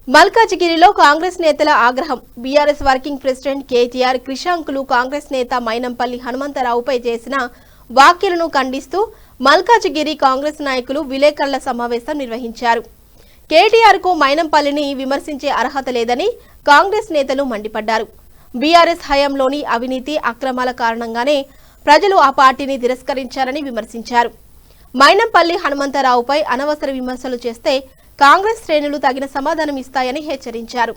మల్కాజిగిరిలో కాంగ్రెస్ నేతల ఆగ్రహం. BRS working president KTR క్రిషాంకులు కాంగ్రెస్ నేత మైనంపల్లి హనుమంతరావుపై చేసిన వ్యాఖ్యలను ఖండిస్తూ మల్కాజిగిరి కాంగ్రెస్ నాయకులు విలేకరుల సమావేశం నిర్వహించారు. కేటీఆర్ కు మైనంపల్లిని విమర్శించే అర్హత లేదని కాంగ్రెస్ నేతలు మండిపడ్డారు. బీఆర్ఎస్ హయాంలోని అవినీతి అక్రమాల కారణంగానే ప్రజలు ఆ పార్టీని తిరస్కరించారని విమర్శించారు. మైనంపల్లి హనుమంతరావుపై అనవసర విమర్శలు చేస్తే కాంగ్రెస్ శ్రేణులు తగిన సమాధానం ఇస్తాయని హెచ్చరించారు.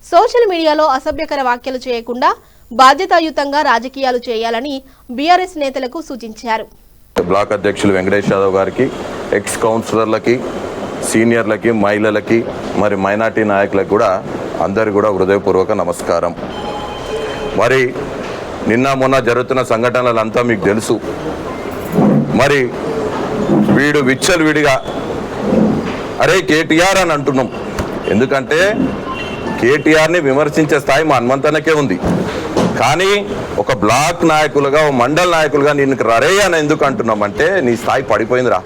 సోషల్ మీడియాలో అసభ్యకర వ్యాఖ్యలు చేయకుండా బాధ్యతాయుతంగా రాజకీయాలు చేయాలని బీఆర్ఎస్ నేతలకు సూచించారు. బ్లాక్ అధ్యక్షులు వెంకటేష్ యాదవ్ గారికి, ఎక్స్ కౌన్సిలర్లకి, సీనియర్లకి, మహిళలకి, మరి మైనార్టీ నాయకులకు కూడా అందరికీ కూడా హృదయపూర్వక నమస్కారం. మరి నిన్న మొన్న జరుగుతున్న సంఘటనలంతా మీకు తెలుసు. మరి వీడు విచ్చలవిడిగా అరే కేటీఆర్ అని అంటున్నాం. ఎందుకంటే కేటీఆర్ని విమర్శించే స్థాయి మా హనుమంతనకే ఉంది. కానీ ఒక బ్లాక్ నాయకులుగా, ఒక మండల నాయకులుగా నిన్ను రరే అని ఎందుకు అంటున్నామంటే నీ స్థాయి పడిపోయిందిరా.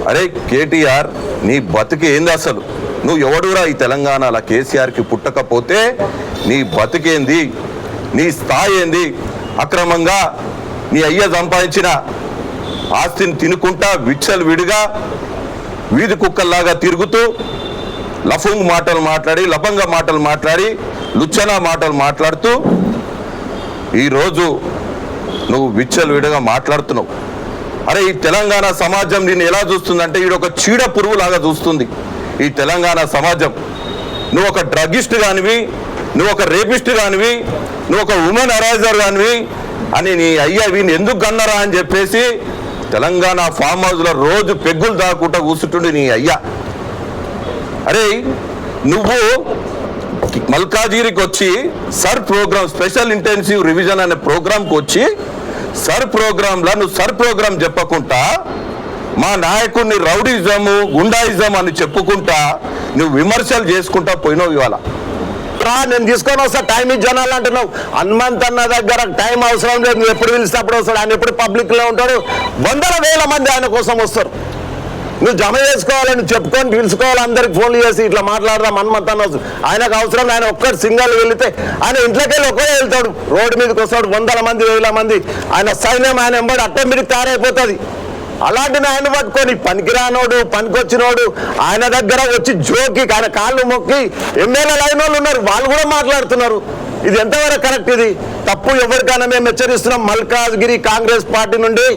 అరే కేటీఆర్, నీ బతుకు ఏంది అసలు? నువ్వు ఎవడురా ఈ తెలంగాణలో? కేసీఆర్కి పుట్టకపోతే నీ బతుకేంది? నీ స్థాయి ఏంది? అక్రమంగా నీ అయ్య సంపాదించిన ఆస్తిని తినుకుంటా విచ్చలు విడిగా వీధి కుక్కల్లాగా తిరుగుతూ లఫంగ్ మాటలు మాట్లాడి, లఫంగ మాటలు మాట్లాడి, లుచ్చనా మాటలు మాట్లాడుతూ ఈరోజు నువ్వు విచ్చలు విడిగా మాట్లాడుతున్నావు. అరే ఈ తెలంగాణ సమాజం నిన్ను ఎలా చూస్తుందంటే ఈడొక చీడ పురుగులాగా చూస్తుంది ఈ తెలంగాణ సమాజం. నువ్వు ఒక డ్రగిస్ట్ కానివి, నువ్వు ఒక రేపిస్ట్ కానివి, నువ్వు ఒక ఉమెన్ అరైజర్ కానివి అని నీ అయ్యా వీని ఎందుకు కన్నరా అని చెప్పేసి తెలంగాణ ఫామ్ హౌస్లో రోజు పెగ్గులు దాక్కుంటా కూర్చుంటుండే నీ అయ్యా. అరే నువ్వు మల్కాజిగిరికి వచ్చి SIR programme, special intensive revision అనే ప్రోగ్రాంకి వచ్చి సర్ ప్రోగ్రాంలో నువ్వు సర్ ప్రోగ్రాం చెప్పకుండా మా నాయకుడిని రౌడీజము, గుండాయిజం అని చెప్పుకుంటా నువ్వు విమర్శలు చేసుకుంటా పోయినావు. ఇవాళ నేను తీసుకొని వస్తా, టైం ఇచ్చాను అంటున్నావు. హనుమంత్ అన్న దగ్గర టైం అవసరం లేదు. నువ్వు ఎప్పుడు పిలిస్తే అప్పుడు వస్తాడు. ఆయన ఎప్పుడు పబ్లిక్లో ఉంటాడు. వందల వేల మంది ఆయన కోసం వస్తారు. నువ్వు జమ చేసుకోవాలని చెప్పుకొని పిలుచుకోవాలి. అందరికి ఫోన్లు చేసి ఇట్లా మాట్లాడదాం హనుమంత్ అన్న వస్తుంది. ఆయనకు అవసరం. ఆయన ఒక్కటి సింగల్ వెళితే ఆయన ఇంట్లోకి వెళ్ళి ఒక్కడే వెళ్తాడు. రోడ్డు మీదకి వస్తాడు. వందల మంది, వేల మంది ఆయన సైన్యం ఆయన ఎంబడి అట్టే మీరు తయారైపోతుంది. అలాంటి ఆయన పట్టుకొని పనికిరానోడు, పనికొచ్చినోడు ఆయన దగ్గర వచ్చి జోకి ఆయన కాళ్ళు మొక్కి ఎమ్మెల్యేలు అయిన వాళ్ళు ఉన్నారు, వాళ్ళు కూడా మాట్లాడుతున్నారు. ఇది ఎంతవరకు కరెక్ట్? ఇది తప్పు. ఎవరికైనా మేము హెచ్చరిస్తున్నాం. మల్కాజ్గిరి కాంగ్రెస్ పార్టీ నుండి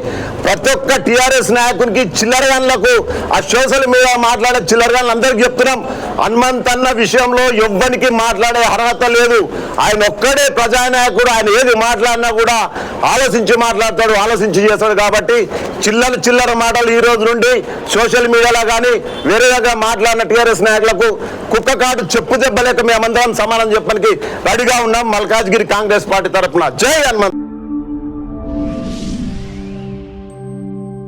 ప్రతి ఒక్క టీఆర్ఎస్ నాయకునికి, చిల్లరగాన్లకు, ఆ సోషల్ మీడియా మాట్లాడే చిల్లరగాన్లు అందరికీ చెప్తున్నాం, హనుమంత్ అన్న విషయంలో ఎవ్వరికి మాట్లాడే అర్హత లేదు. ఆయన ఒక్కడే ప్రజానాయకుడు. ఆయన ఏది మాట్లాడినా కూడా ఆలోచించి మాట్లాడతాడు, ఆలోచించి చేస్తాడు. కాబట్టి చిల్లర మాటలు ఈ రోజు నుండి సోషల్ మీడియాలో కానీ వేరే దగ్గర మాట్లాడిన టీఆర్ఎస్ నాయకులకు కుక్క కాటు చెప్పు దెబ్బలేక మేమందరం సమానం చెప్పడానికి రెడీగా ఉన్నాం. మల్కాజ్గిరి కాంగ్రెస్ పార్టీ తరఫున జై హనుమంత్.